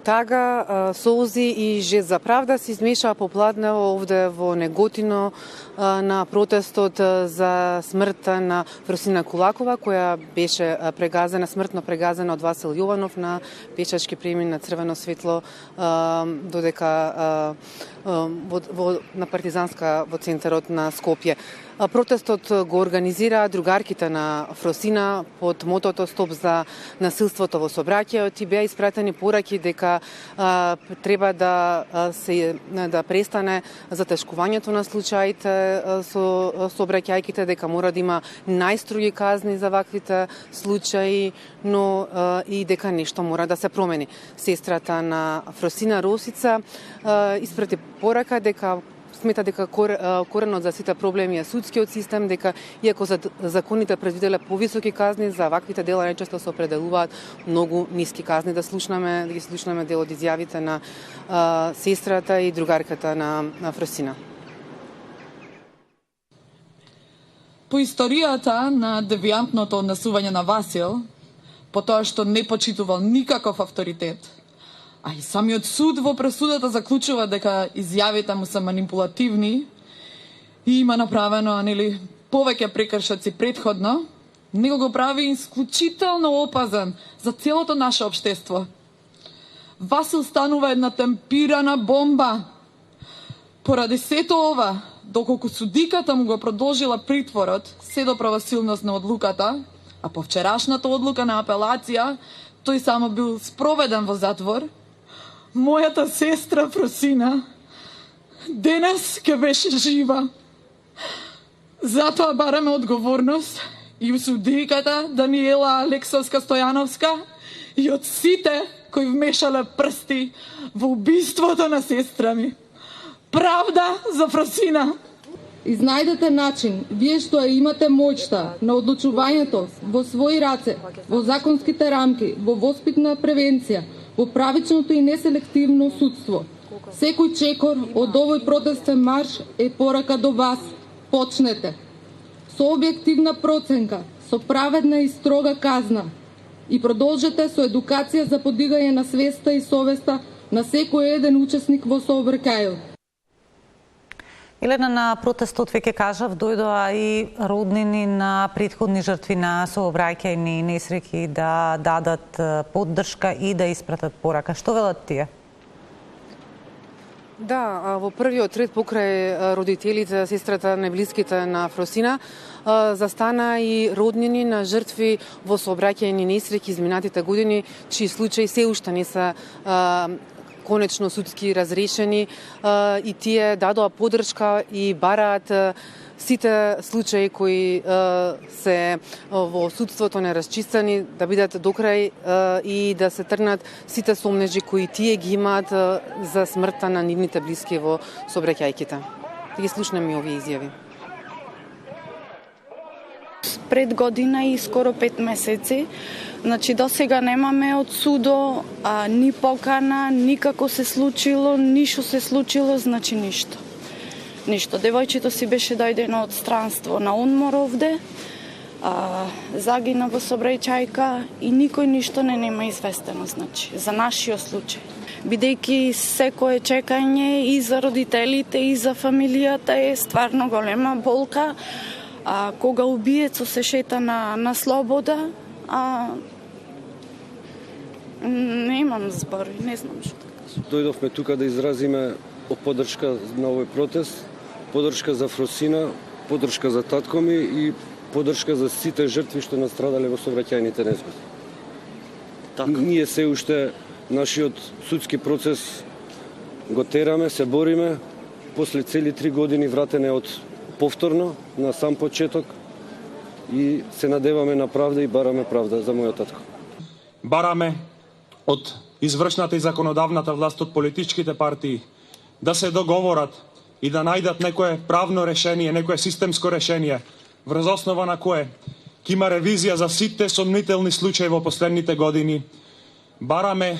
тага, солзи и жест за правда се измешаа попладнево овде во Неготино на протестот за смртта на Фросина Кулакова, која беше смртно прегазена од Васил Јованов на пешачки премин на црвено светло, додека на партизанска во центарот на Скопје. Протестот го организираа другарките на Фросина под мотото "Стоп за насилството во сообраќајот" и беа испратени пораки дека треба да престане затешкувањето на случаите со сообраќајките, дека мора да има најстроги казни за ваквите случаи, но и дека нешто мора да се промени. Сестрата на Фросина, Росица, испрати порака дека смета дека коренот за сите проблеми е судскиот систем, дека иако законите предвиделе повисоки казни, за ваквите дела најчесто се определуваат многу ниски казни. Да ги слушнеме дел од изјавите на сестрата и другарката на Фросина. По историјата на девијантното однесување на Васил, по тоа што не почитувал никаков авторитет, а и самиот суд во пресудата заклучува дека изјавите му се манипулативни и има направено повеќе прекршоци претходно, него го прави исклучително опазен за целото наше општество. Васил станува една темпирана бомба. Поради сето ова, доколку судиката му го продолжила притворот, се до правосилност на одлуката, а по вчерашната одлука на апелација, тој само бил спроведен во затвор, мојата сестра Фросина денес ќе беше жива. Затоа бараме одговорност и у судиката Даниела Алексовска Стојановска и од сите кои вмешале прсти во убиството на сестра ми. Правда за Фросина! Изнајдете начин, вие што ја имате моќта на одлучувањето во своји раце, во законските рамки, во воспитна превенција, во правичното и неселективно судство. Секој чекор од овој протестен марш е порака до вас. Почнете. Со објективна проценка, со праведна и строга казна. И продолжете со едукација за подигање на свеста и совеста на секој еден учесник во сообраќајот. Елена, на протестот веќе кажав, дојдоа и роднини на претходни жртви на сообраќајни несреќи да дадат поддршка и да испратат порака. Што велат тие? Да, во првиот ред покрај родителите, сестрата, најблиските на Фросина, застана и роднини на жртви во сообраќајни несреќи изминатите години, чии случаи се уште не се конечно судски разрешени, и тие дадоа поддршка и бараат сите случаи кои се во судството нерасчистени да бидат докрај и да се трнат сите сомнежи кои тие ги имаат за смртта на нивните блиски во сообраќајките. Да ги слушнеме и овие изјави. Пред година и скоро 5 месеци, значи до сега немаме од судо ни покана, никако се случило, ништо се случило, значи ништо. Ништо. Девојчето си беше дојдено од странство на одмор овде, загина во сообраќајка и никој ништо не нема известено, значи, за нашиот случај. Бидејќи секое чекање и за родителите и за фамилијата е стварно голема болка, кога убиецот се шета на слобода, немам збори, не знам што да кажам. Дојдовме тука да изразиме поддршка на овој протест, поддршка за Фросина, поддршка за татко ми и поддршка за сите жртви што настрадале во сообраќајните несгоди. Ние се уште нашиот судски процес го тераме, се бориме, после цели 3 години вратене од повторно на сам почеток и се надеваме на правда и бараме правда за мојот татко. Бараме од извршната и законодавната власт, од политичките партии, да се договорат и да најдат некое правно решение, некое системско решение, врз основа на кое ќе има ревизија за сите сомнителни случаи во последните години. Бараме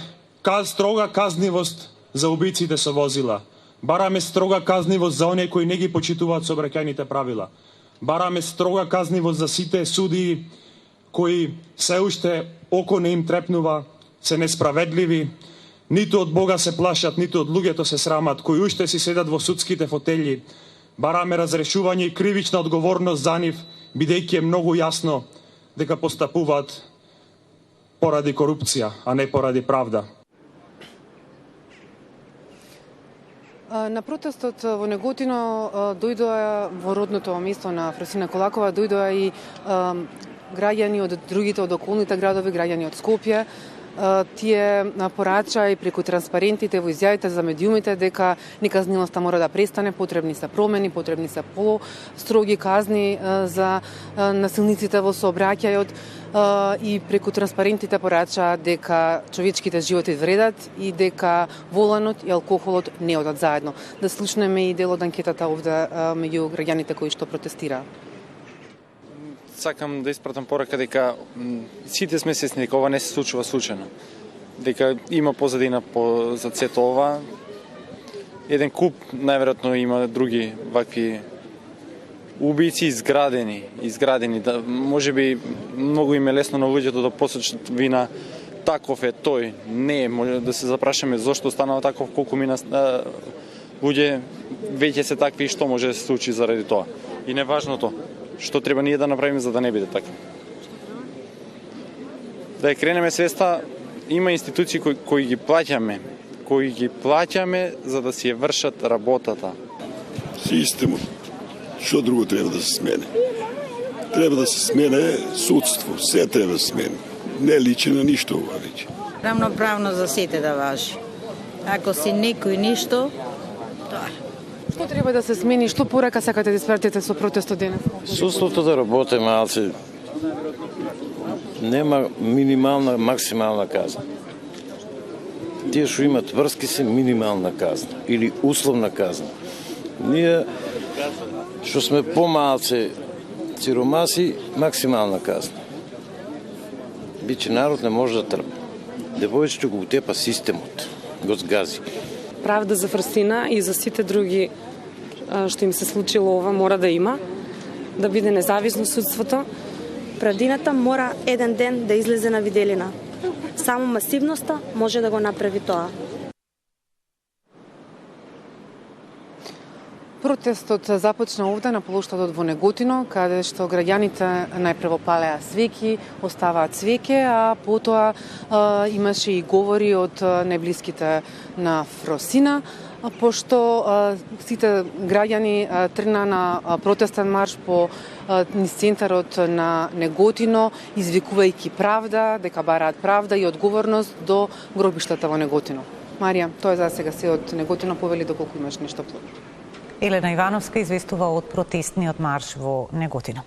строга казнивост за убиците со возила. Бараме строга казнивост за оние кои не ги почитуваат сообраќајните правила. Бараме строга казнивост за сите судии кои се уште око не им трепнува, се несправедливи. Ниту од Бога се плашат, ниту од луѓето се срамат, кои уште си седат во судските фотели. Бараме разрешување и кривична одговорност за нив, бидејќи е многу јасно дека постапуваат поради корупција, а не поради правда. На протестот во Неготино дојдоа во родното место на Фросина Колакова, дојдоа и граѓани од другите од околните градови, граѓани од Скопје. Тие порача и преку транспарентите во изјавите за медиумите дека неказнилоста мора да престане, потребни се промени, потребни се по-строги казни за насилниците во сообраќајот и преку транспарентите порача дека човечките животи вредат и дека воланот и алкохолот не одат заедно. Да слушнеме и дел од анкетата овде меѓу граѓаните кои што протестираа. Сакам да испратам порака дека сите сме свесни дека ова не се случува случајно. Дека има позадина за сето ова. Еден куп, најверојатно има други вакви убијци изградени. Да, можеби многу им е лесно на луѓето да посочат вина таков е тој. Не, може да се запрашаме зошто станало таков, колку мина луѓе веќе се такви и што може да се случи заради тоа. И неважното што треба ние да направиме за да не биде така. Да ја кренеме свеста, има институции кои ги плаќаме за да си ја вршат работата. Системот. Што друго треба да се смене? Треба да се смене судство, се треба да се смене. Не личи на ништо ова веќе. Равноправно за сите да важи. Ако си никој ништо, тоа. Што треба да се смени? Што порака сакате да испратите со протестот денес? Судството да работи малце. Нема минимална, максимална казна. Тие што имат врски се минимална казна или условна казна. Ние што сме помалце сиромаси, максимална казна. Биче народ не може да трпи. Девојчето го утепа системот, го згази. Правда за Фросина и за сите други што им се случило ова мора да има, да биде независно судството. Правдината мора еден ден да излезе на виделина. Само масивноста може да го направи тоа. Протестот започна овде на плоштадот во Неготино, каде што граѓаните најпрво палеа свеќи, оставаат свеќе, а потоа имаше и говори од најблиските на Фросина, пошто сите граѓани тргна на протестен марш по низ центарот на Неготино, извикувајќи правда, дека бараат правда и одговорност до гробиштата во Неготино. Марија, тоа е за сега се од Неготино, повели доколку имаш нешто. Елена Ивановска известува од протестниот марш во Неготино.